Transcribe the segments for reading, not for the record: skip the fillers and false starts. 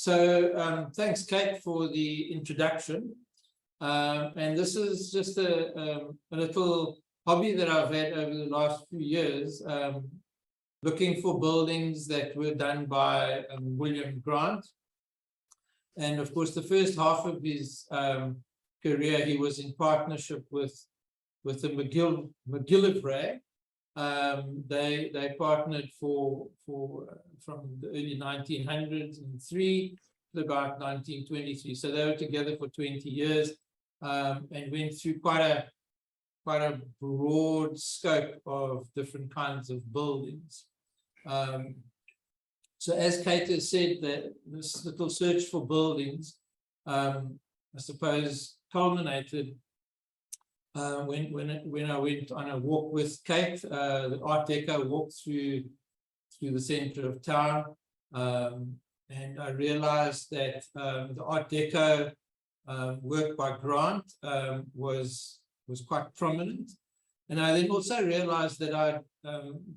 Thanks, Kate, for the introduction. And this is just a little hobby that I've had over the last few years, looking for buildings that were done by William Grant. And of course, the first half of his career, he was in partnership with the McGillivray. They partnered from the early 1903 to about 1923. So they were together for 20 years and went through quite a broad scope of different kinds of buildings. So as Kate has said, that this little search for buildings, I suppose, culminated when I went on a walk with Kate, the Art Deco walk through the center of town, and I realized that the Art Deco work by Grant was quite prominent. And I then also realized that I'd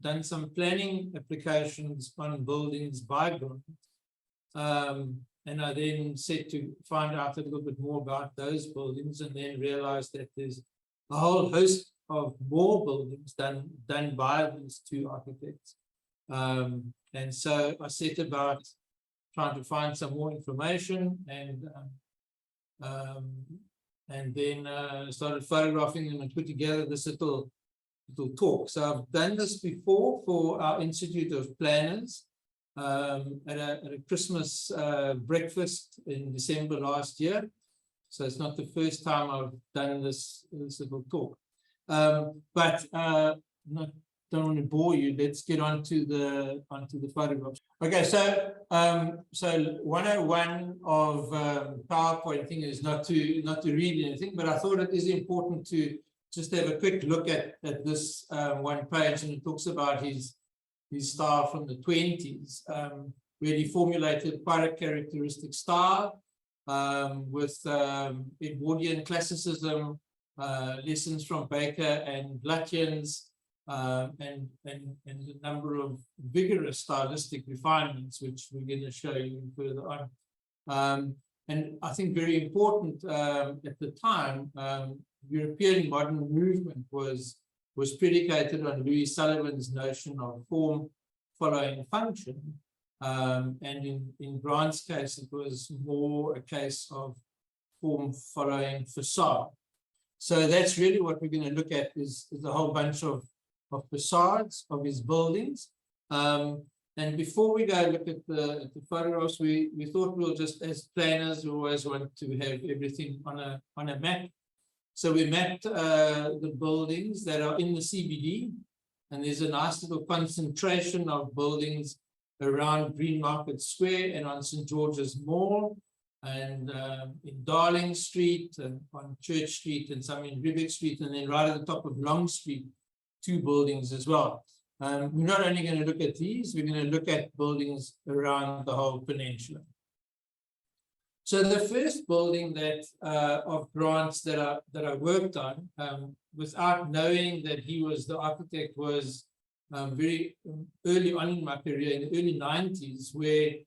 done some planning applications on buildings by Grant. And I then set to find out a little bit more about those buildings, and then realized that there's a whole host of more buildings done by these two architects. And so I set about trying to find some more information, and then started photographing them and put together this little talk. So I've done this before for our Institute of Planners at a Christmas breakfast in December last year. So it's not the first time I've done this little talk. Don't want to bore you. Let's get onto the photographs. Okay, so 101 of PowerPoint thing is not to read anything, but I thought it is important to just have a quick look at this one page, and it talks about his style from the 20s, where he formulated quite a characteristic style with Edwardian classicism, lessons from Baker and Lutyens, and a number of vigorous stylistic refinements, which we're going to show you further on. And I think very important at the time, European modern movement was predicated on Louis Sullivan's notion of form following function. And in Grant's case, it was more a case of form following facade. So that's really what we're going to look at is a whole bunch of facades of his buildings. And before we go look at the photographs, we thought we'll just, as planners, we always want to have everything on a map. So we mapped the buildings that are in the CBD, and there's a nice little concentration of buildings around Green Market Square and on St. George's Mall, and in Darling Street, and on Church Street, and some in Riebeek Street, and then right at the top of Long Street, 2 buildings as well. We're not only going to look at these, we're going to look at buildings around the whole peninsula. So the first building that of Grant's that I worked on, without knowing that he was the architect, was very early on in my career, in the early 90s, where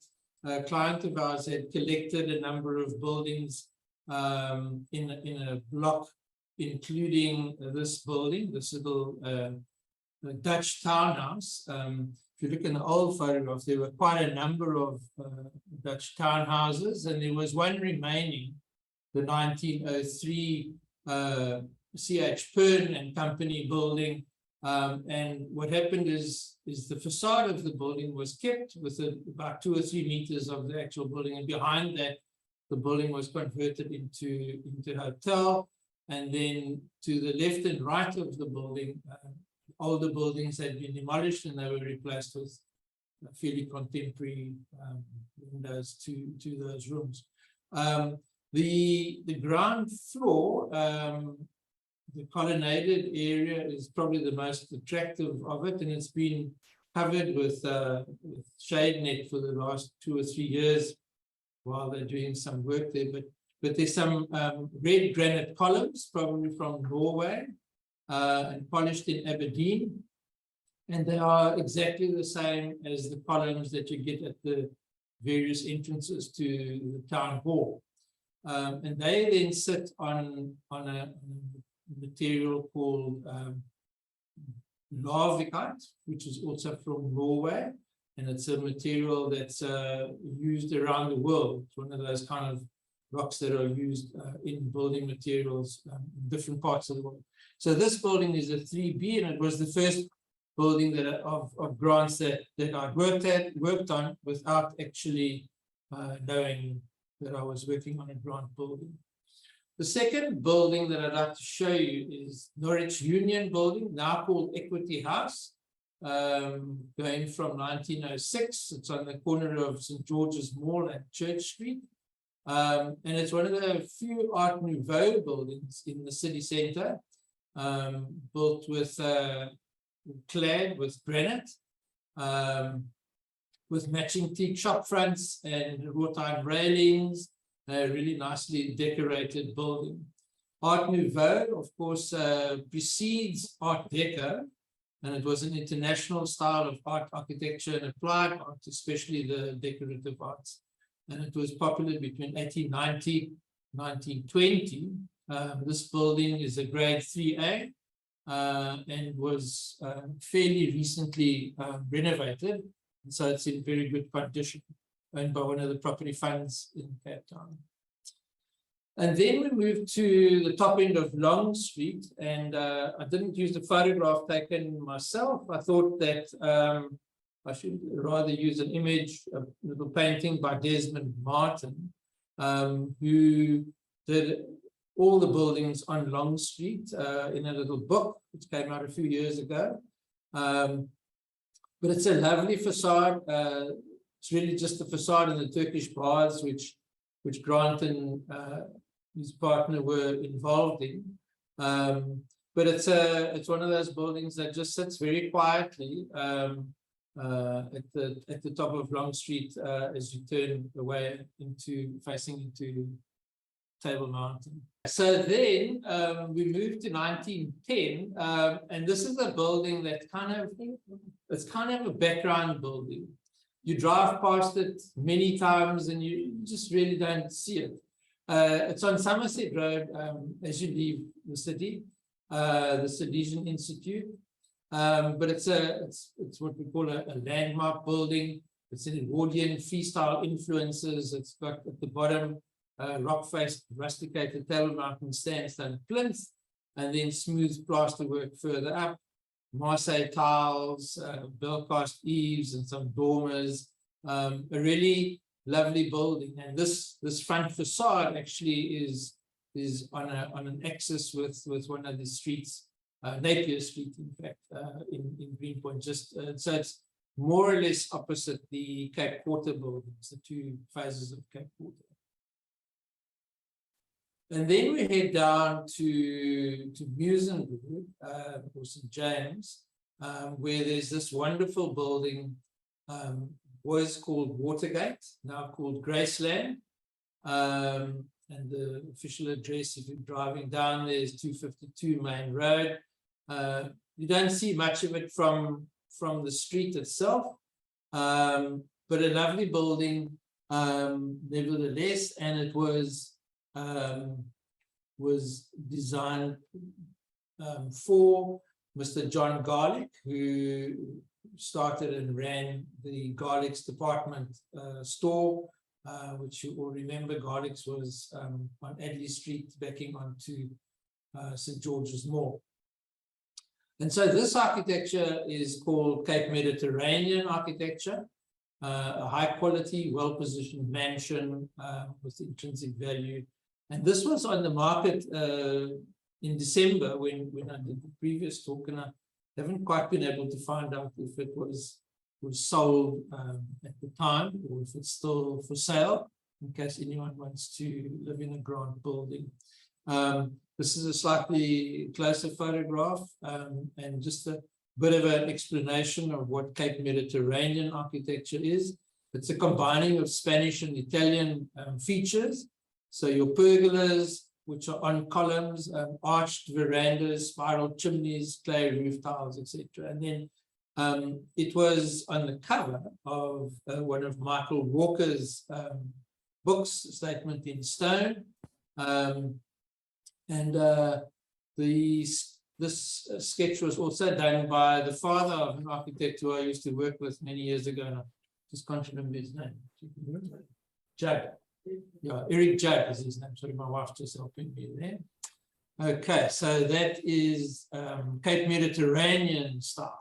a client of ours had collected a number of buildings in a block, including this building, this little Dutch townhouse. If you look in the old photographs, there were quite a number of Dutch townhouses, and there was one remaining, the 1903 C.H. Pearne and Company building. And what happened is the facade of the building was kept with about 2 or 3 meters of the actual building, and behind that, the building was converted into hotel. And then to the left and right of the building, older buildings had been demolished, and they were replaced with fairly contemporary windows to those rooms. The ground floor, the colonnaded area, is probably the most attractive of it, and it's been covered with shade net for the last 2 or 3 years while they're doing some work there. But there's some red granite columns, probably from Norway, and polished in Aberdeen. And they are exactly the same as the columns that you get at the various entrances to the town hall. And they then sit on a material called larvikite, which is also from Norway, and it's a material that's used around the world. It's one of those kind of rocks that are used in building materials in different parts of the world. So this building is a 3B, and it was the first building that of grants that I worked on without actually knowing that I was working on a grant building. The second building that I'd like to show you is Norwich Union Building, now called Equity House, going from 1906. It's on the corner of St. George's Mall and Church Street. And it's one of the few Art Nouveau buildings in the city centre, built with clad with granite, with matching teak shop fronts and wrought iron railings. A really nicely decorated building. Art Nouveau, of course, precedes Art Deco, and it was an international style of art architecture and applied art, especially the decorative arts. And it was popular between 1890 and 1920. This building is a grade 3A and was fairly recently renovated, and so it's in very good condition, owned by one of the property funds in Cape Town. And then we moved to the top end of Long Street, and I didn't use the photograph taken myself. I thought that I should rather use an image, a little painting by Desmond Martin, who did all the buildings on Long Street in a little book, which came out a few years ago. But it's a lovely facade. It's really just the facade and the Turkish bars, which Grant and his partner were involved in. But it's one of those buildings that just sits very quietly at the top of Long Street as you turn away facing into Table Mountain. So then we moved to 1910, and this is a building that it's kind of a background building. You drive past it many times and you just really don't see it. It's on Somerset Road as you leave the city, the Salesian Institute. But it's what we call a landmark building. It's an Edwardian freestyle influences. It's got at the bottom rock-faced rusticated Table Mountain sandstone plinth, and then smooth plasterwork further up. Marseille tiles, bell-cast eaves, and some dormers. A really lovely building, and this front facade actually is on an axis with one of the streets, Napier Street, in fact, in Greenpoint. So it's more or less opposite the Cape Quarter buildings, the two phases of Cape Quarter. And then we head down to Muizenberg, or St. James, where there's this wonderful building, was called Watergate, now called Graceland. And the official address, if you're driving down there, is 252 Main Road. You don't see much of it from the street itself, but a lovely building nevertheless, and it was designed for Mr. John Garlick, who started and ran the Garlick's department store, which you all remember. Garlick's was on Adderley Street, backing onto St. George's Mall. And so this architecture is called Cape Mediterranean architecture, a high quality, well-positioned mansion with intrinsic value. And this was on the market in December when I did the previous talk, and I haven't quite been able to find out if it was sold at the time or if it's still for sale, in case anyone wants to live in a Grant building. This is a slightly closer photograph, and just a bit of an explanation of what Cape Mediterranean architecture is. It's a combining of Spanish and Italian features. So your pergolas, which are on columns, arched verandas, spiral chimneys, clay roof tiles, etc. And then It was on the cover of one of Michael Walker's books, A Statement in Stone. This sketch was also done by the father of an architect who I used to work with many years ago, and I just can't remember his name. Judd. Yeah, Eric Judd is his name. Sorry, my wife's just helping me there. Okay, so that is Cape Mediterranean style.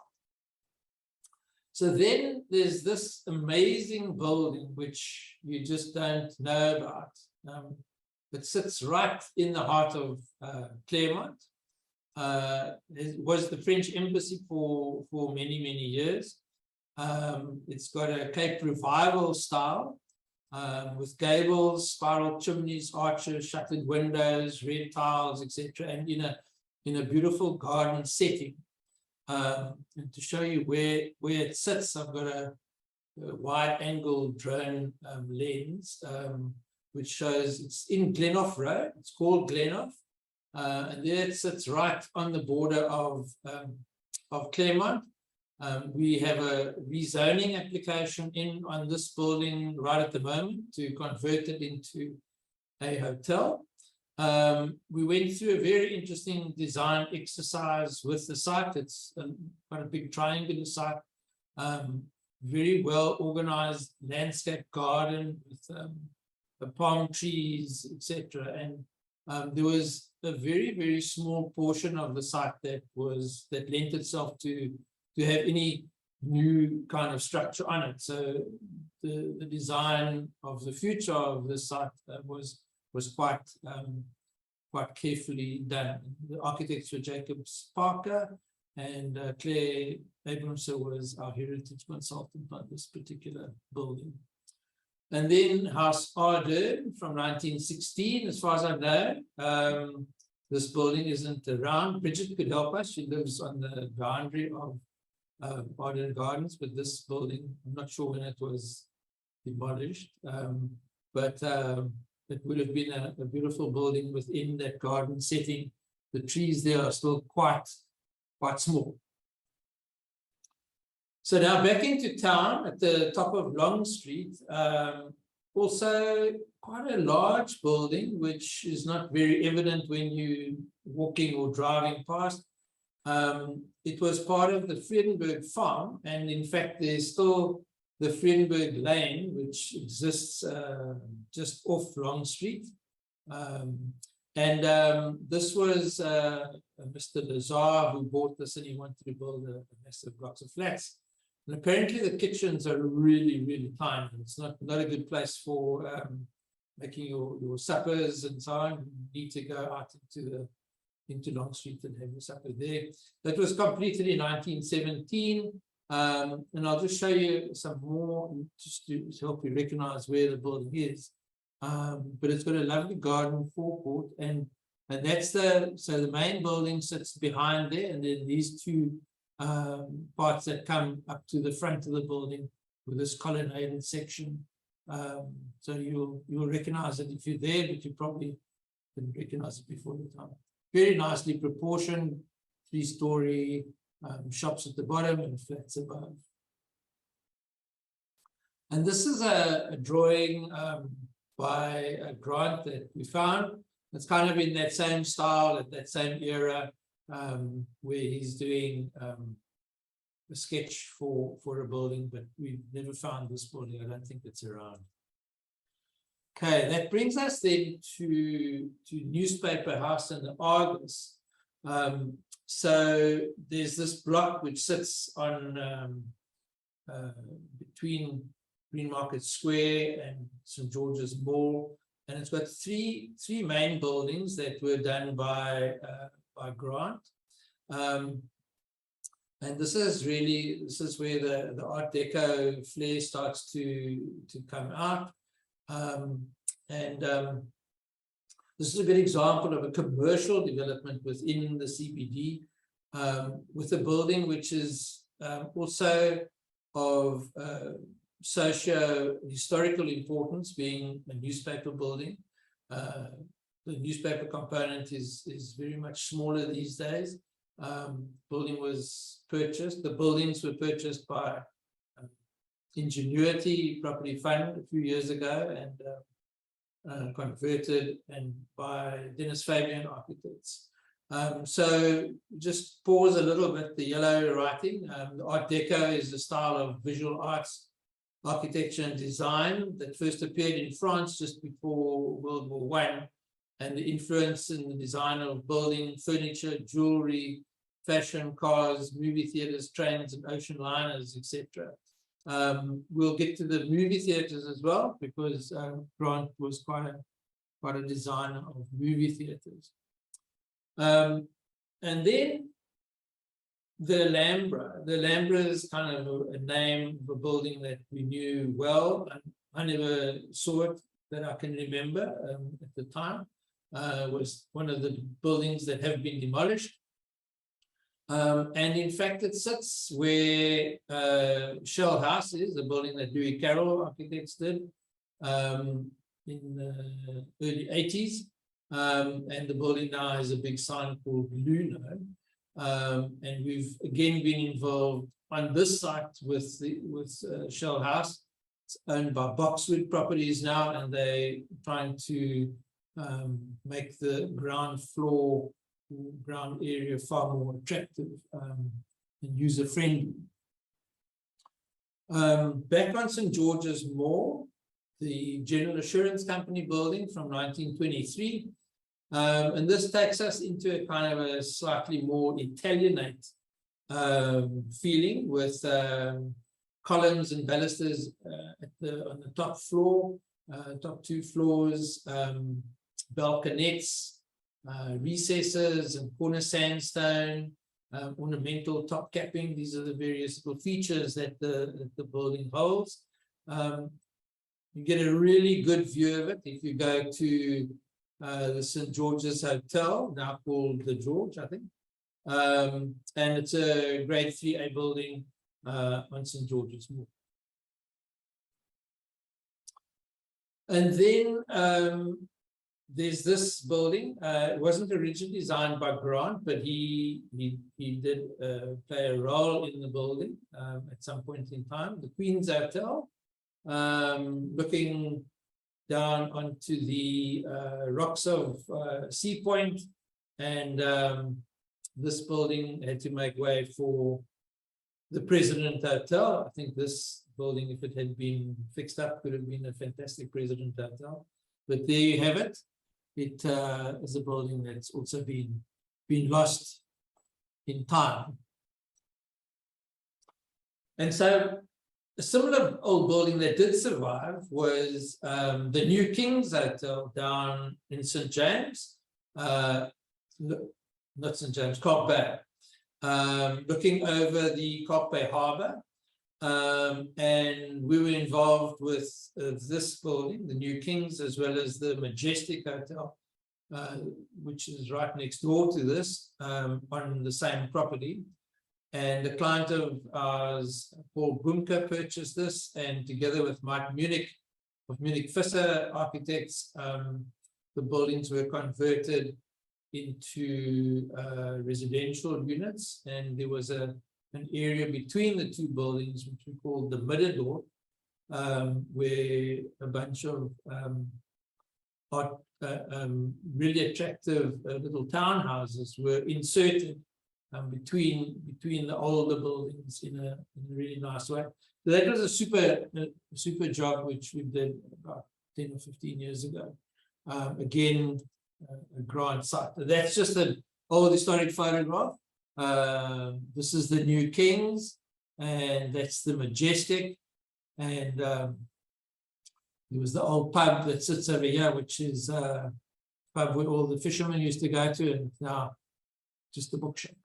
So then there's this amazing building which you just don't know about. It sits right in the heart of Claremont. It was the French embassy for many, many years. It's got a Cape Revival style with gables, spiral chimneys, arches, shuttered windows, red tiles, etc., and in a beautiful garden setting. And to show you where it sits, I've got a wide-angle drone lens, which shows it's in Glenhoff Road. It's called Glenhoff. And there it sits right on the border of Claremont. We have a rezoning application in on this building right at the moment to convert it into a hotel. We went through a very interesting design exercise with the site. It's quite a big triangular site, very well organized landscape garden with palm trees, etc. And there was a very, very small portion of the site that lent itself to have any new kind of structure on it. So the design of the future of the site was quite carefully done. The architects were Jacob Parker, and Clair was our heritage consultant on this particular building. And then House Arden from 1916, as far as I know. This building isn't around. Bridget could help us. She lives on the boundary of Arden Gardens, but this building, I'm not sure when it was demolished, but it would have been a beautiful building within that garden setting. The trees there are still quite small. So now back into town at the top of Long Street, also quite a large building, which is not very evident when you're walking or driving past. It was part of the Vredenburg farm, and in fact, there's still the Vredenburg Lane, which exists just off Long Street. This was Mr. Lazar who bought this, and he wanted to build a massive blocks of flats. And apparently the kitchens are really, really tiny. It's not a good place for making your suppers and so on. You need to go out into Long Street and have your supper there. That was completed in 1917. And I'll just show you some more just to help you recognize where the building is. But it's got a lovely garden forecourt, and that's so the main building sits behind there, and then these two parts that come up to the front of the building with this colonnaded section. So you'll recognize it if you're there, but you probably didn't recognize it before the time. Very nicely proportioned, 3-story shops at the bottom and flats above. And this is a drawing by a Grant that we found. It's kind of in that same style, at that same era, where he's doing a sketch for a building, but we've never found this building. I don't think it's around. Okay, that brings us then to Newspaper House and the Argus. So there's this block which sits on between Green Market Square and St. George's Mall, and it's got three main buildings that were done by Grant. And this is where the Art Deco flair starts to come out. This is a good example of a commercial development within the CBD, with a building which is also of socio-historical importance, being a newspaper building. The newspaper component is very much smaller these days, building was purchased. The buildings were purchased by Ingenuity Property Fund a few years ago and converted and by Dennis Fabian Architects. So just pause a little bit, the yellow writing. The Art Deco is a style of visual arts, architecture and design that first appeared in France just before World War I, and the influence in the design of building, furniture, jewelry, fashion, cars, movie theaters, trains and ocean liners, etc. We'll get to the movie theaters as well, because Grant was quite a designer of movie theaters. And then the Alhambra. The Alhambra is kind of a name of a building that we knew well. I never saw it that I can remember at the time. Was one of the buildings that have been demolished. And in fact, it sits where Shell House is, a building that Louis Carroll Architects did in the early 80s. And the building now has a big sign called Luno. And we've again been involved on this site with Shell House. It's owned by Boxwood Properties now, and they're trying to make the ground area far more attractive and user-friendly. Back on St. George's Mall, the General Assurance Company building from 1923. And this takes us into a kind of a slightly more Italianate feeling, with columns and balusters on the top floor, top two floors, balconettes, recesses and corner sandstone, ornamental top capping. These are the various little features that the building holds. You get a really good view of it if you go to the St. George's Hotel, now called the George, I think. And it's a grade 3A building on St. George's Mall. And then there's this building. It wasn't originally designed by Grant, but he did play a role in the building at some point in time. The Queen's Hotel, looking down onto the rocks of Sea Point, and this building had to make way for the President Hotel. I think this building, if it had been fixed up, could have been a fantastic President Hotel. But there you have it. It is a building that's also been lost in time. And so a similar old building that did survive was the New King's Hotel down in St. James, not St. James, Kaap Bay, looking over the Kaap Bay Harbour. And we were involved with this building, the New King's, as well as the Majestic Hotel, which is right next door to this, on the same property. And a client of ours, Paul Brümmer, purchased this, and together with Mike Munich of Munich Visser Architects, the buildings were converted into residential units, and there was an area between the two buildings, which we called the Middendorp, where a bunch of really attractive little townhouses were inserted between the older buildings in a really nice way. So that was a super job which we did about 10 or 15 years ago. Again, a Grant site. That's just an old historic photograph. This is the New King's, and that's the Majestic, and there was the old pub that sits over here, which is a pub where all the fishermen used to go to, and now just a bookshop.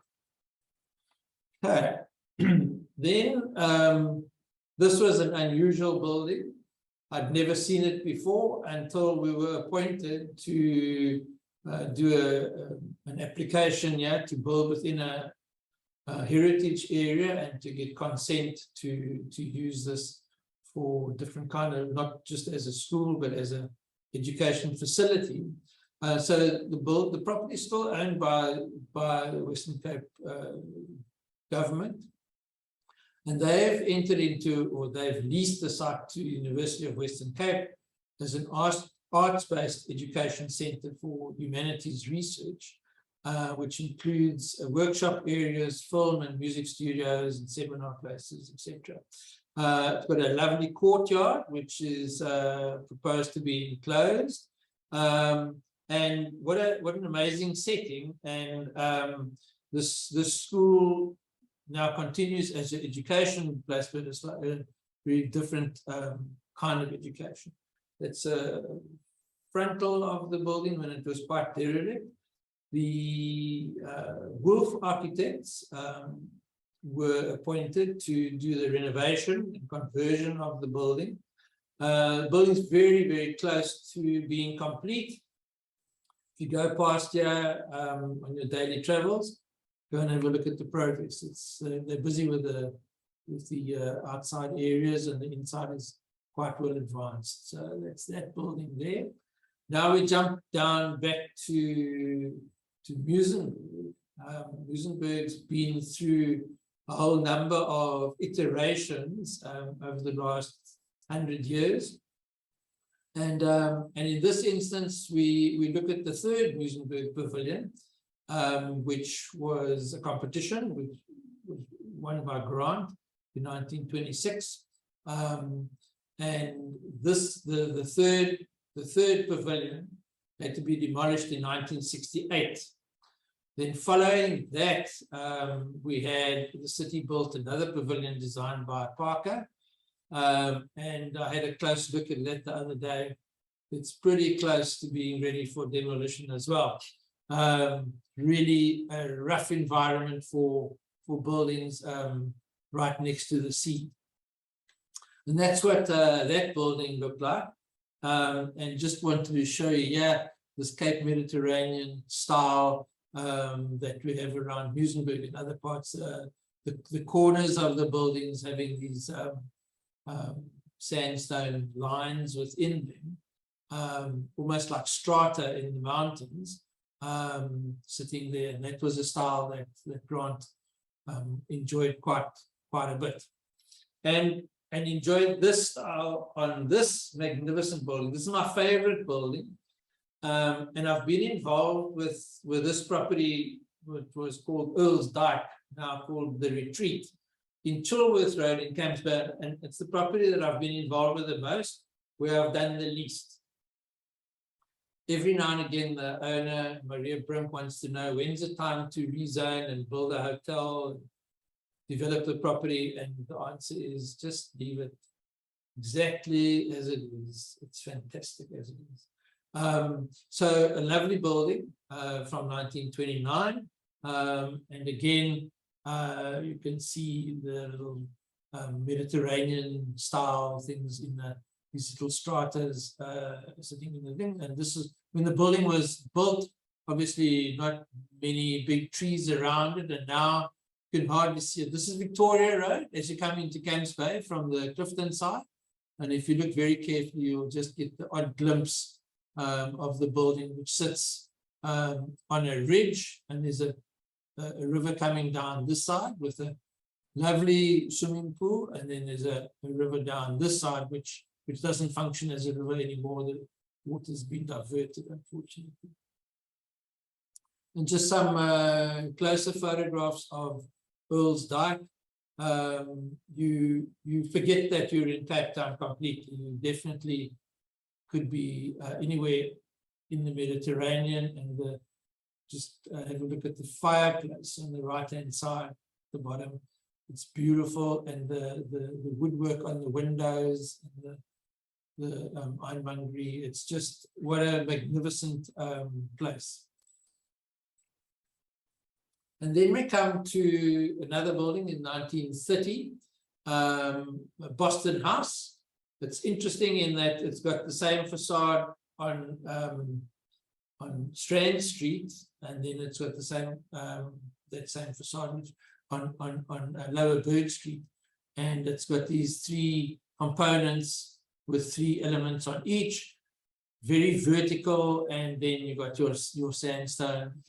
Okay. Then this was an unusual building. I'd never seen it before until we were appointed to do an application here to build within a heritage area and to get consent to use this for different kind of, not just as a school, but as an education facility. So the property is still owned by the Western Cape government, and they've entered into, or they've leased the site to University of Western Cape as an arts-based education centre for humanities research, which includes workshop areas, film and music studios, and seminar places, etc. It's got a lovely courtyard, which is proposed to be enclosed. And what an amazing setting. And this school now continues as an education place, but it's like a very different kind of education. It's a frontal of the building when it was quite derelict. The Wolf architects were appointed to do the renovation and conversion of the building. The building is very, very close to being complete. If you go past here on your daily travels, go and have a look at the progress. It's they're busy with the outside areas, and the inside is quite well advanced. So that's that building there. Now we jump down back to Muizenberg. Muizenberg's been through a whole number of iterations over the last 100 years. And in this instance, we look at the third Muizenberg Pavilion, which was a competition, which was won by grant in 1926. And the third pavilion had to be demolished in 1968. Then following that, we had the city built another pavilion designed by Parker. And I had a close look at that the other day. It's pretty close to being ready for demolition as well. Really a rough environment for buildings right next to the sea. And that's what that building looked like. And just wanted to show you here this Cape Mediterranean style that we have around Muizenberg and other parts. The corners of the buildings having these sandstone lines within them, almost like strata in the mountains, sitting there. And that was a style that Grant enjoyed quite a bit, and enjoyed this style on this magnificent building. This is my favorite building, and I've been involved with this property, which was called Earl's Dyke, now called The Retreat, in Chilworth Road in Camps Bay, and it's the property that I've been involved with the most, where I've done the least. Every now and again, the owner, Maria Brümmer, wants to know when's the time to rezone and build a hotel, and develop the property, and the answer is just leave it exactly as it is. It's fantastic as it is. So a lovely building from 1929, and again, you can see the little Mediterranean style things in these little stratas sitting in the thing. And this is when the building was built, obviously not many big trees around it, and now you can hardly see it. This is Victoria Road as you come into Camps Bay from the Clifton side. And if you look very carefully, you'll just get the odd glimpse of the building, which sits on a ridge, and there's a river coming down this side with a lovely swimming pool, and then there's a river down this side which doesn't function as a river anymore. The water's been diverted, unfortunately. And just some closer photographs of Earl's Dyke. You forget that you're in Cape Town completely. You definitely could be anywhere in the Mediterranean, and just have a look at the fireplace on the right-hand side, at the bottom. It's beautiful, and the woodwork on the windows, and the ironmongery. It's just what a magnificent place. And then we come to another building in 1930, Boston House. It's interesting in that it's got the same facade on Strand Street, and then it's got the same that same facade on Lower Berg Street, and it's got these three components with three elements on each. very vertical, and then you got your sandstone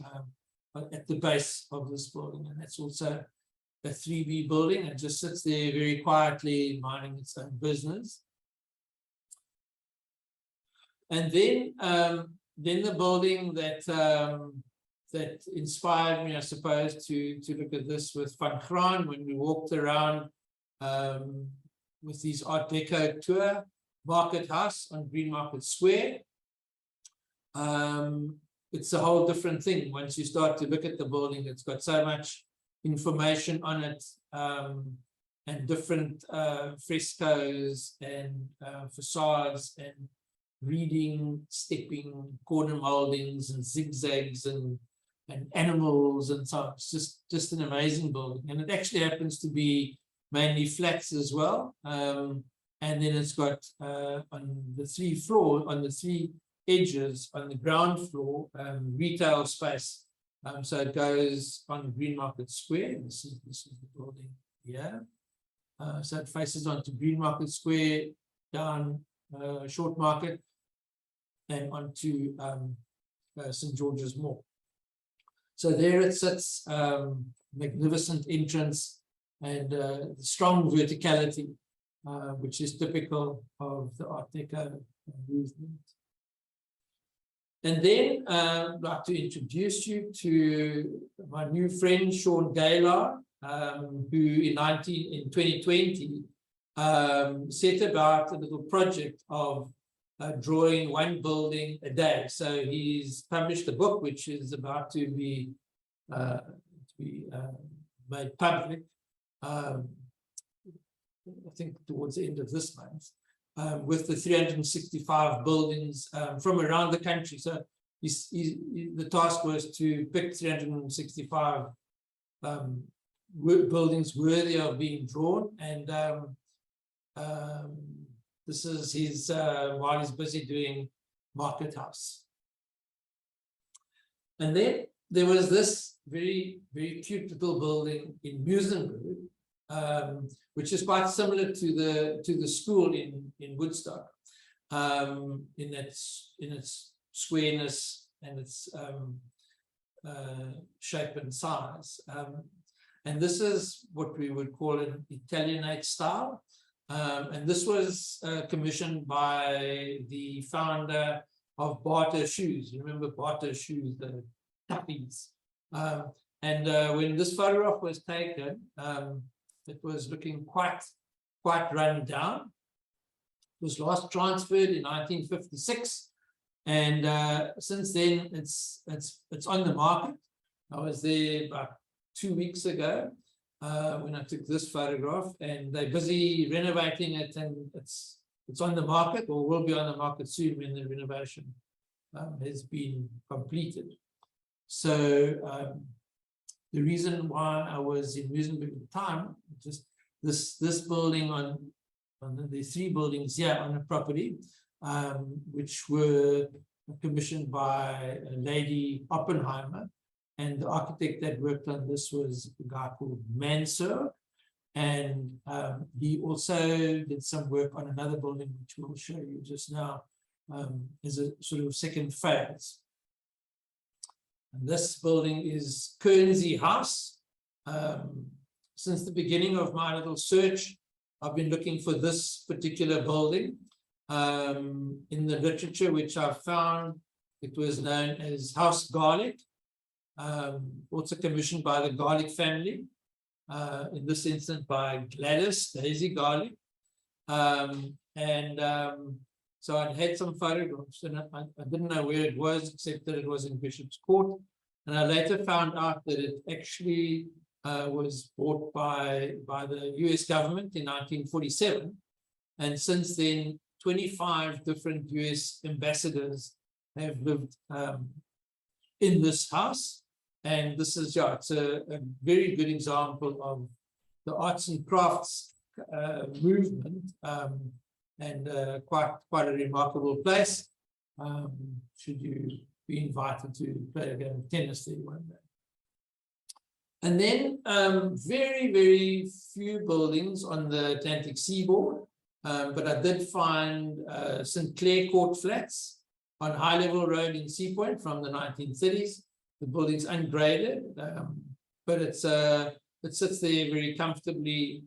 at the base of this building, and that's also a 3B building. It just sits there very quietly, minding its own business. And then the building that that inspired me, I suppose, to look at this with Van Graan when we walked around with these Art Deco tour, Market House on Green Market Square. It's a whole different thing. Once you start to look at the building, it's got so much information on it, and different frescoes and facades and reading, stepping, corner moldings and zigzags and animals and so on. It's just an amazing building, and it actually happens to be mainly flats as well. And then it's got on the 3 edges on the ground floor, retail space. So it goes on Green Market Square. This is the building here. So it faces onto Green Market Square, down Short Market, and onto St. George's Mall. So there it sits, magnificent entrance, and strong verticality, which is typical of the Art Deco movement. And then I'd like to introduce you to my new friend, Sean Gaylard, who in 2020 set about a little project of drawing one building a day. So he's published a book which is about to be made public, I think towards the end of this month, with the 365 buildings from around the country. So the task was to pick 365 buildings worthy of being drawn, and this is his while he's busy doing Market House. And then there was this very, very cute little building in Muizenberg, which is quite similar to the school in Woodstock, in its squareness and its shape and size. And this is what we would call an Italianate style. And this was commissioned by the founder of Barter Shoes. You remember Barter Shoes, the tuppies. And when this photograph was taken, it was looking quite run down. It was last transferred in 1956, and since then it's on the market. I was there about 2 weeks ago when I took this photograph, and they're busy renovating it, and it's on the market, or will be on the market soon when the renovation has been completed. So the reason why I was in Muizenberg at the time, just this building on the 3 buildings here on the property, which were commissioned by Lady Oppenheimer, and the architect that worked on this was a guy called Mantles, and he also did some work on another building, which we'll show you just now, as a sort of second phase. And this building is Pearne House. Since the beginning of my little search, I've been looking for this particular building. In the literature which I've found, it was known as House Garlic, also commissioned by the Garlic family, in this instance by Gladys Daisy Garlic. So I had some photographs, and I didn't know where it was, except that it was in Bishop's Court. And I later found out that it actually was bought by the US government in 1947. And since then, 25 different US ambassadors have lived in this house. And this is, yeah, it's a very good example of the arts and crafts movement, and quite a remarkable place. Should you be invited to play a game of tennis there one day. And then very, very few buildings on the Atlantic seaboard, but I did find St. Clair Court Flats, on High Level Road in Sea Point from the 1930s. The building's ungraded, but it sits there very comfortably,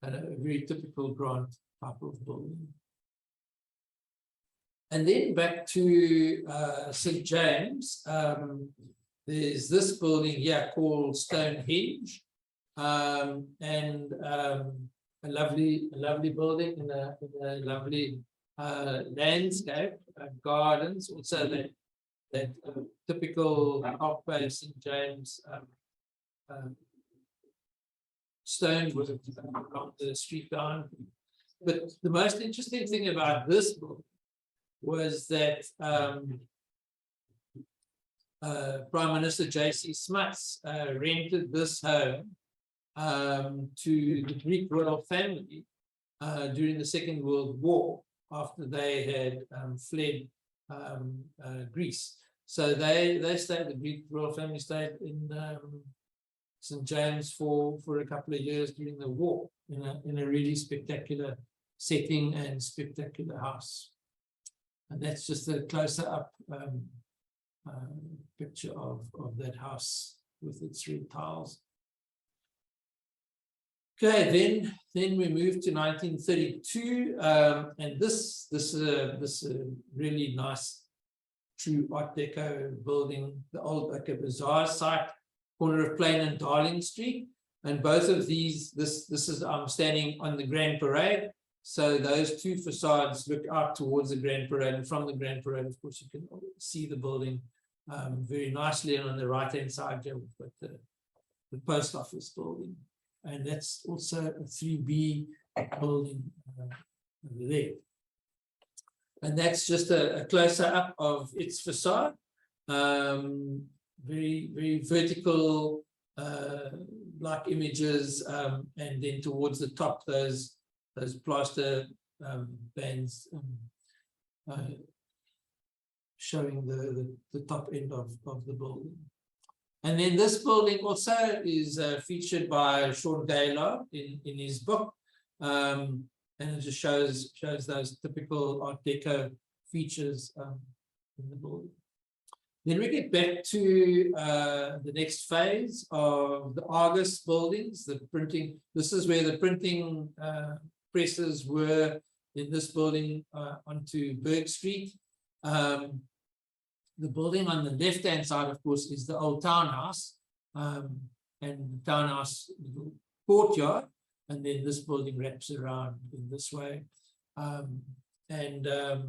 and a very typical Grant type of building. And then back to St. James, there's this building here called Stonehenge, and a lovely building in a lovely landscape, gardens, also that typical halfway St. James stone with along the street down. But the most interesting thing about this book was that Prime Minister J.C. Smuts rented this home to the Greek royal family during the Second World War, after they had fled Greece. So they stayed, the Greek royal family stayed in St. James for a couple of years during the war, in a really spectacular setting and spectacular house. And that's just a closer up picture of that house with its red tiles. Okay, then we move to 1932, and this really nice true Art Deco building, the old Bazaar site, corner of Plain and Darling Street. And both of these, this is, I'm standing on the Grand Parade, so those two facades look out towards the Grand Parade, and from the Grand Parade, of course, you can see the building very nicely. And on the right hand side here, we've got the post office building. And that's also a 3B building over there. And that's just a closer up of its facade. Very, very vertical, like images, and then towards the top, those plaster bands showing the top end of the building. And then this building also is featured by Sean Gaylord in his book, and it just shows those typical Art Deco features in the building. Then we get back to the next phase of the Argus buildings, the printing. This is where the printing presses were in this building onto Berg Street. The building on the left-hand side, of course, is the old townhouse, and the townhouse courtyard, and then this building wraps around in this way. The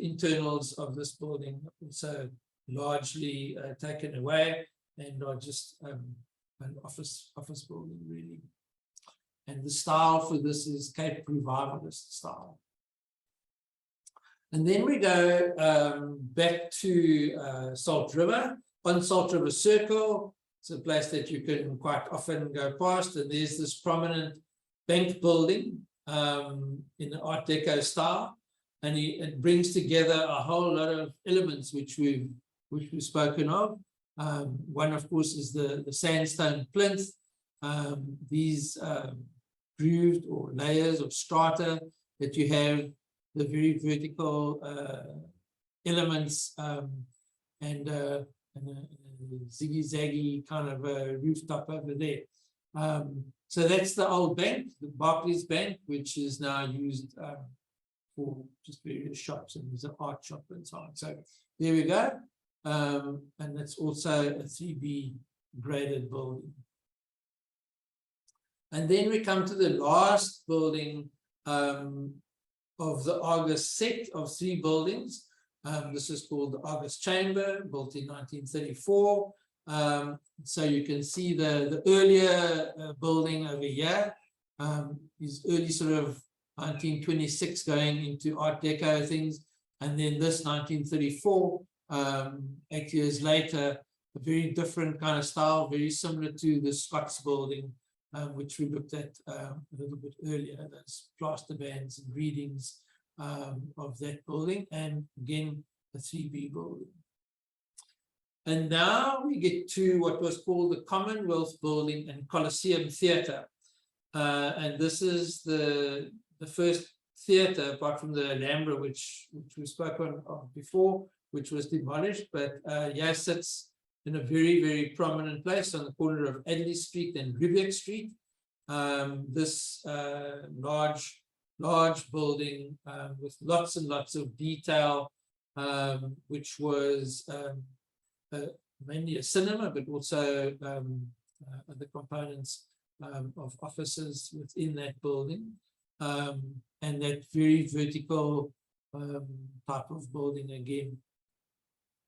internals of this building also largely taken away and are just an office building, really. And the style for this is Cape Revivalist style. And then we go back to Salt River, on Salt River Circle. It's a place that you can quite often go past, and there's this prominent bank building in the Art Deco style, and it brings together a whole lot of elements which we've spoken of. One, of course, is the sandstone plinth, these grooved or layers of strata that you have, the very vertical elements, and a ziggy-zaggy kind of a rooftop over there. So that's the old bank, the Barclays Bank, which is now used for just various shops, and there's an art shop and so on. So there we go. And that's also a 3B graded building. And then we come to the last building of the Argus set of 3 buildings. This is called the Argus Chamber, built in 1934. So you can see the earlier building over here is early sort of 1926 going into Art Deco things. And then this 1934, 8 years later, a very different kind of style, very similar to the Scots building, which we looked at a little bit earlier, those plaster bands and readings of that building, and again, a 3B building. And now we get to what was called the Commonwealth Building and Coliseum Theatre. And this is the first theatre, apart from the Alhambra, which we spoke of before, which was demolished, but yeah, sits in a very, very prominent place on the corner of Adderley Street and Rosebank Street. This large building with lots and lots of detail, which was mainly a cinema, but also other components of offices within that building, and that very vertical type of building again.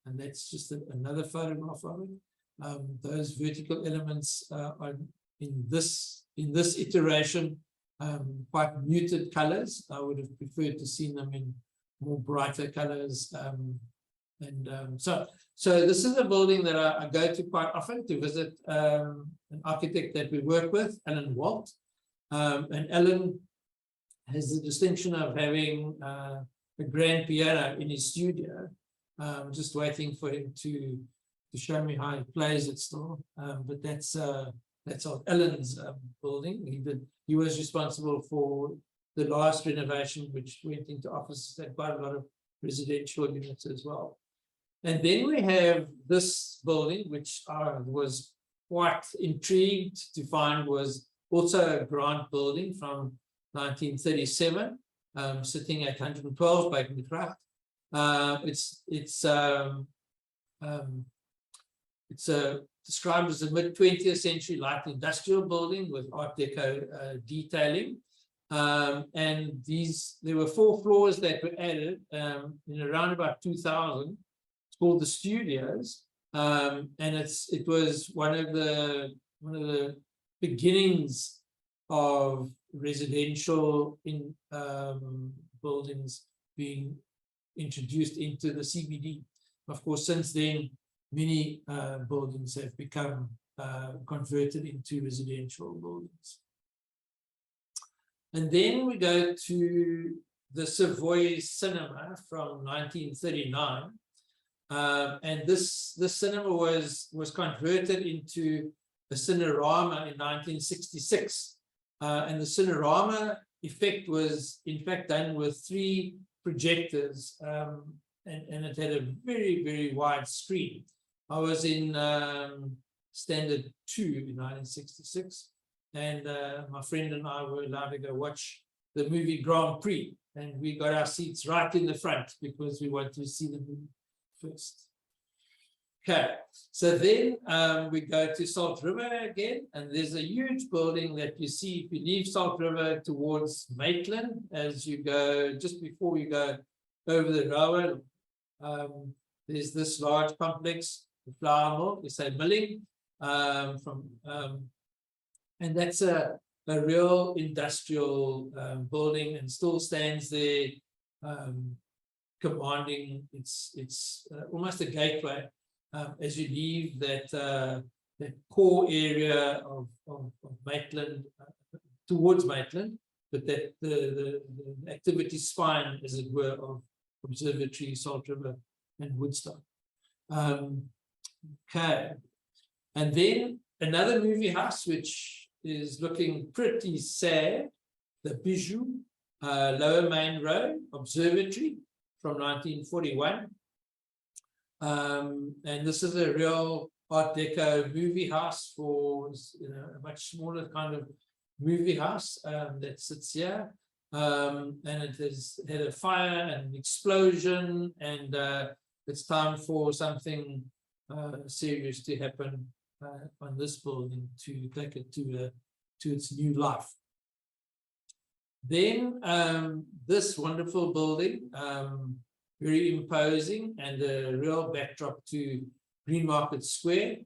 And that's just another photograph of it. Those vertical elements are in this iteration quite muted colors. I would have preferred to see them in more brighter colors. So this is a building that I go to quite often to visit an architect that we work with, Alan Walt. And Alan has the distinction of having a grand piano in his studio. Just waiting for him to show me how he plays it still. But that's Alan's building. He was responsible for the last renovation, which went into offices and quite a lot of residential units as well. And then we have this building, which I was quite intrigued to find was also a Grant building from 1937, sitting at 112 Bijou. It's described as a mid-20th century light industrial building with Art Deco detailing. And there were 4 floors that were added in around about 2000. It's called the Studios, and it was one of the beginnings of residential buildings being introduced into the CBD. Of course, since then, many buildings have become converted into residential buildings. And then we go to the Savoy cinema from 1939. And this cinema was converted into a cinerama in 1966. And the cinerama effect was, in fact, done with 3 projectors, and it had a very, very wide screen. I was in Standard 2 in 1966, and my friend and I were allowed to go watch the movie Grand Prix, and we got our seats right in the front because we wanted to see the movie first. Okay, so then we go to Salt River again, and there's a huge building that you see if you leave Salt River towards Maitland, as you go, just before you go over the railway. There's this large complex, the flour mill, we say milling, and that's a real industrial building and still stands there, commanding. It's almost a gateway as you leave that core area of Maitland towards Maitland, but that the activity spine, as it were, of Observatory, Salt River, and Woodstock. Okay, and then another movie house which is looking pretty sad, the Bijou, Lower Main Road Observatory from 1941. And this is a real Art Deco movie house for a much smaller kind of movie house that sits here. And it has had a fire and an explosion, and it's time for something serious to happen on this building to take it to its new life. Then this wonderful building, very imposing and a real backdrop to Greenmarket Square.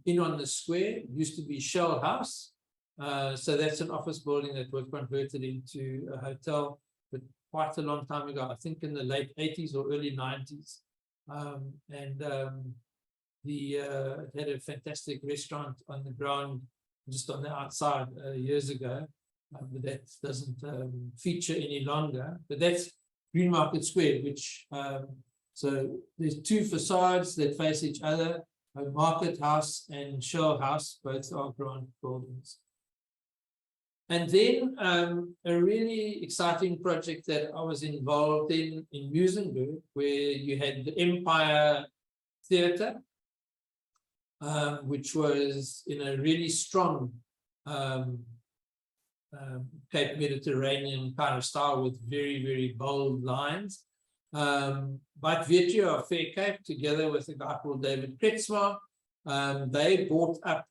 In on the square used to be Shell House. So that's an office building that was converted into a hotel, but quite a long time ago, I think in the late 80s or early 90s. It had a fantastic restaurant on the ground, just on the outside years ago, but that doesn't feature any longer. But that's Greenmarket Square, which, so there's 2 facades that face each other, a Market House and Shell House, both are Grant buildings. And then a really exciting project that I was involved in Muizenberg, where you had the Empire Theatre, which was in a really strong Cape Mediterranean kind of style with very, very bold lines. But virtue of Fair Cape, together with a guy called David Kretzmar, they bought up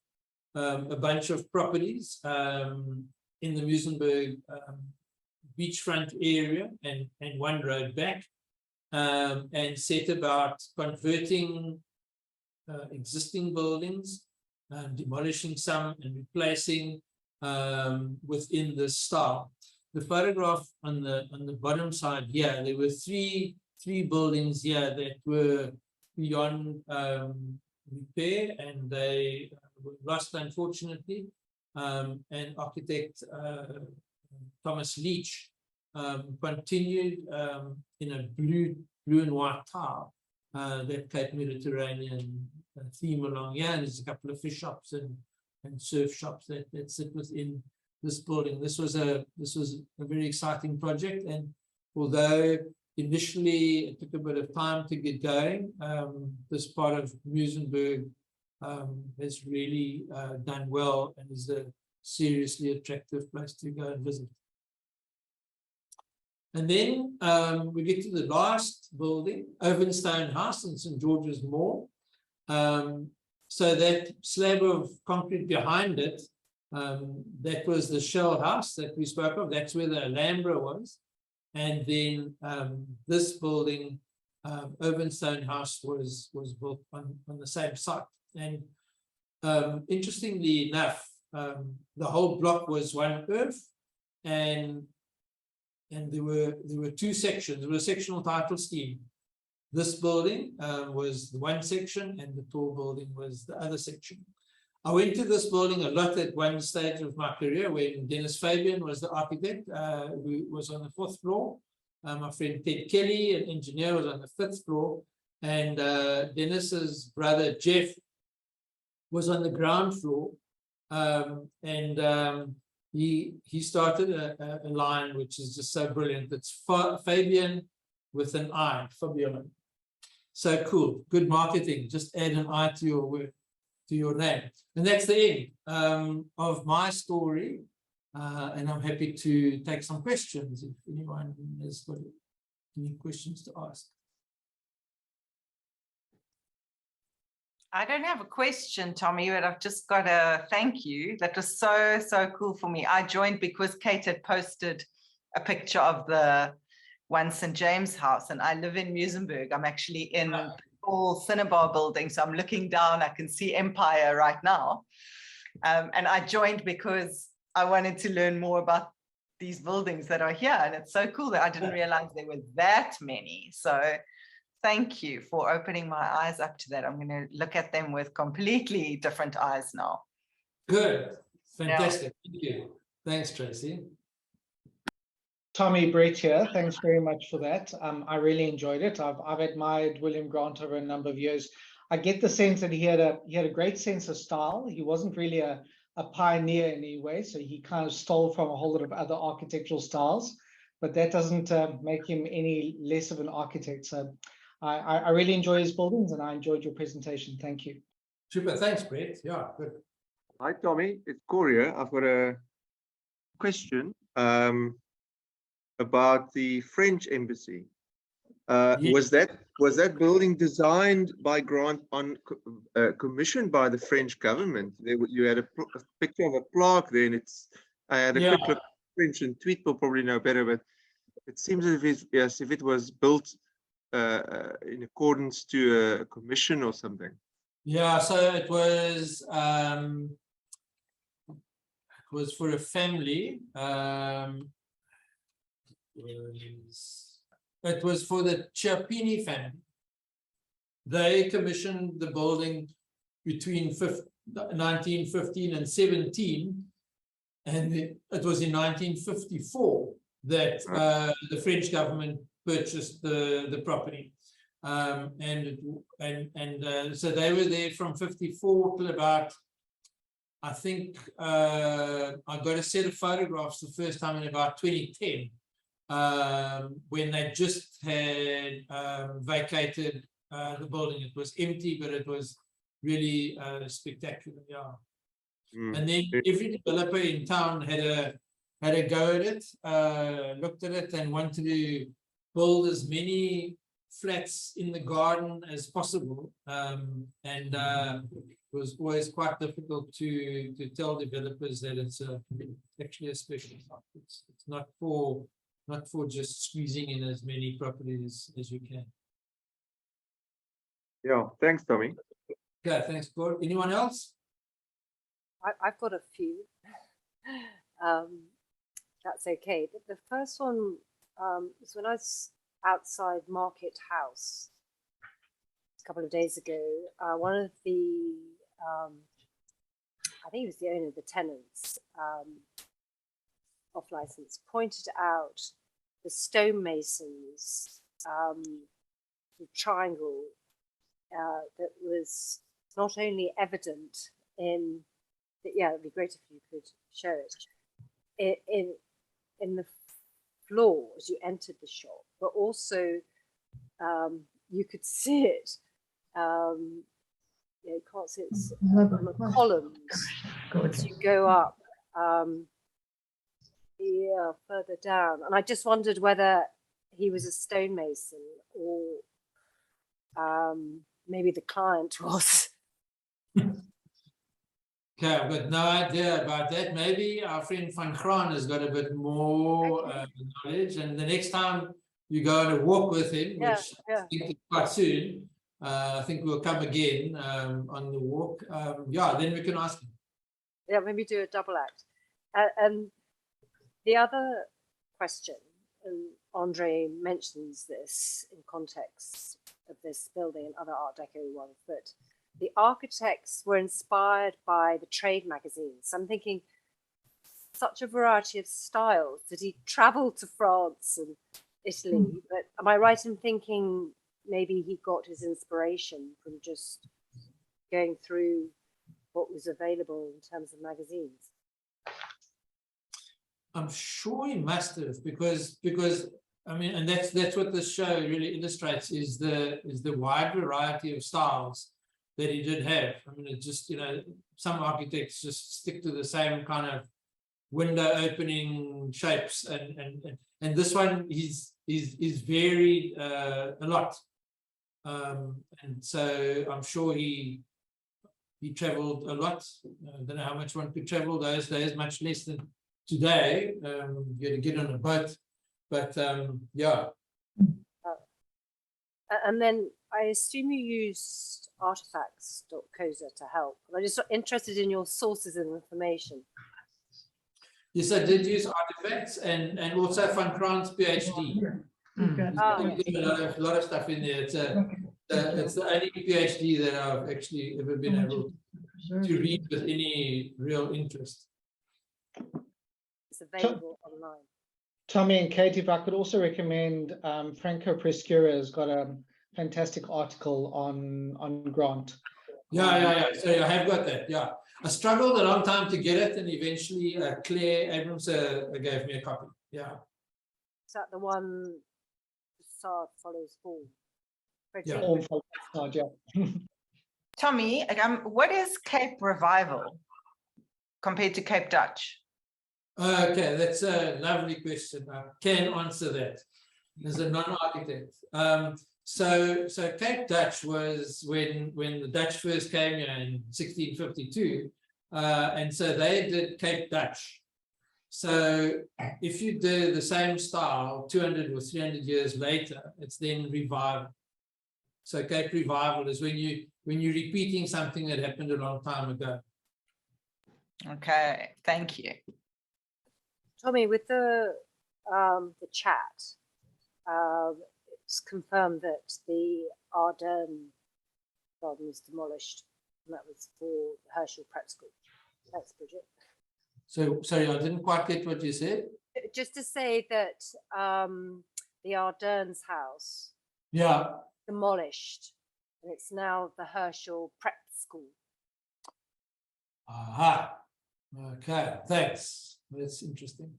a bunch of properties in the Muizenberg beachfront area and one road back, and set about converting existing buildings, demolishing some and replacing within this style. The photograph on the bottom side here, there were three buildings here that were beyond repair, and they were lost, unfortunately. And architect Thomas Leach continued in a blue and white tile, that Cape Mediterranean theme along here. And there's a couple of fish shops and surf shops that sit within this building. This was a very exciting project, and although initially it took a bit of time to get going, this part of Muizenberg has really done well and is a seriously attractive place to go and visit. And then we get to the last building, Ovenstone House in St. George's Mall. So that slab of concrete behind it, that was the shell house that we spoke of. That's where the Alhambra was. And then this building, Ovenstone House, was built on the same site. And interestingly enough, the whole block was one earth, and there were two sections. There was a sectional title scheme. This building was the one section, and the tall building was the other section. I went to this building a lot at one stage of my career, when Dennis Fabian was the architect, who was on the 4th floor. My friend Ted Kelly, an engineer, was on the 5th floor, and Dennis's brother Jeff was on the ground floor. He started a line which is just so brilliant. It's Fabian with an I, Fabian. So cool, good marketing. Just add an I to your word, to your name. And that's the end of my story. And I'm happy to take some questions if anyone has got any questions to ask. I don't have a question, Tommy, but I've just got a thank you. That was so cool for me. I joined because Kate had posted a picture of the one St. James house, and I live in Muizenberg. I'm actually in the old Cinnabar building, so I'm looking down. I can see Empire right now. And I joined because I wanted to learn more about these buildings that are here. And it's so cool that I didn't realize there were that many. So thank you for opening my eyes up to that. I'm going to look at them with completely different eyes now. Good. Fantastic. Yeah. Thank you. Thanks, Tracy. Tommy, Brett here. Thanks very much for that. I really enjoyed it. I've admired William Grant over a number of years. I get the sense that he had a great sense of style. He wasn't really a pioneer in any way, so he kind of stole from a whole lot of other architectural styles, but that doesn't make him any less of an architect. So I really enjoy his buildings, and I enjoyed your presentation. Thank you. Super. Thanks, Brett. Yeah, good. Hi, Tommy. It's Corey. I've got a question about the French embassy. Yes. Was that building designed by Grant on commissioned by the French government? You had a picture of a plaque there, and I had a quick look at French, and Tweet will probably know better, but it seems as if it was built in accordance to a commission or something. Yeah, so it was for a family. It was for the Chiappini family. They commissioned the building between 1915 and 17, and it was in 1954 that the French government purchased the property, so they were there from 54 till about I think I got a set of photographs the first time in about 2010, when they just had vacated the building. It was empty, but it was really spectacular. Yeah. And then every developer in town had a go at it, looked at it, and wanted to build as many flats in the garden as possible. It was always quite difficult to tell developers that it's actually a special site. It's not for just squeezing in as many properties as you can. Yeah, thanks, Tommy. Okay, thanks, Paul. Anyone else? I've got a few. That's okay. The first one was when I was outside Market House a couple of days ago. One of the, I think it was the owner of the tenants, off license, pointed out the stonemasons, the triangle that was not only evident in, yeah, it'd be great if you could show it, in the floor as you entered the shop, but also you could see it. You can't see it on the columns as you go up. Yeah, further down, and I just wondered whether he was a stonemason or maybe the client was. Okay, I've got no idea about that. Maybe our friend Van Graan has got a bit more knowledge, and the next time you go on a walk with him, which I think is quite soon, I think we'll come again on the walk. Yeah, then we can ask him. Yeah, maybe do a double act. And the other question, and Andre mentions this in context of this building and other Art Deco ones, but the architects were inspired by the trade magazines. I'm thinking such a variety of styles. Did he travel to France and Italy? But am I right in thinking maybe he got his inspiration from just going through what was available in terms of magazines? I'm sure he must have, because I mean, and that's what this show really illustrates, is the wide variety of styles that he did have. I mean, it just, you know, some architects just stick to the same kind of window opening shapes, and this one is varied a lot, and so I'm sure he traveled a lot. I don't know how much one could travel those days, much less than today. You had to get on a boat, but yeah. And then I assume you used artifacts.coza to help. I'm just interested in your sources of information. Yes, I did use artifacts and also Van Graan's PhD. A lot of stuff in there. It's the only PhD that I've actually ever been able to read with any real interest. It's available online. Tommy and Kate, if I could also recommend, Franco Prescura has got a fantastic article on Grant. Yeah. So I have got that. Yeah, I struggled a long time to get it, and eventually Clair Abrams gave me a copy. Yeah. Is that the one? Facade follows form. Yeah. Form follows facade, yeah. Tommy, what is Cape Revival compared to Cape Dutch? Okay, that's a lovely question. I can answer that as a non-architect. So Cape Dutch was when the Dutch first came here in 1652, and so they did Cape Dutch. So if you do the same style 200 or 300 years later, it's then revival. So Cape Revival is when you're repeating something that happened a long time ago. Okay, thank you. Tommy, with the chat, it's confirmed that the Ardennes garden was demolished, and that was for the Herschel Prep School. That's Bridget. So sorry, I didn't quite get what you said. Just to say that the Ardennes house, demolished, and it's now the Herschel Prep School. Aha. Okay, thanks. That's interesting.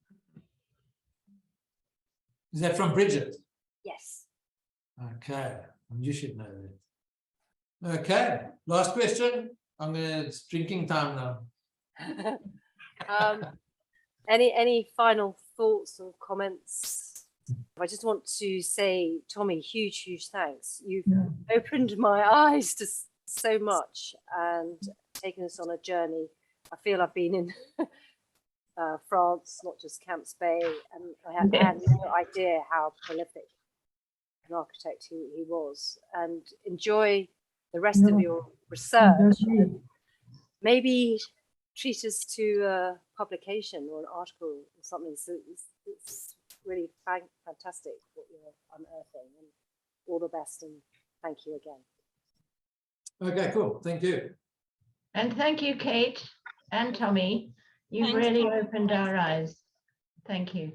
Is that from Bridget? Yes. Okay, you should know that. Okay, last question. It's drinking time now. Any final thoughts or comments? I just want to say, Tommy, huge thanks. You've opened my eyes to so much and taken us on a journey. I feel I've been in France, not just Camps Bay, and I had no idea how prolific an architect he was. And enjoy the rest of your research. And maybe treat us to a publication or an article or something. So it's really fantastic what you're unearthing, and all the best, and thank you again. Okay, cool. Thank you. And thank you, Kate and Tommy. You've Thanks, really Tommy. opened our eyes. Thank you.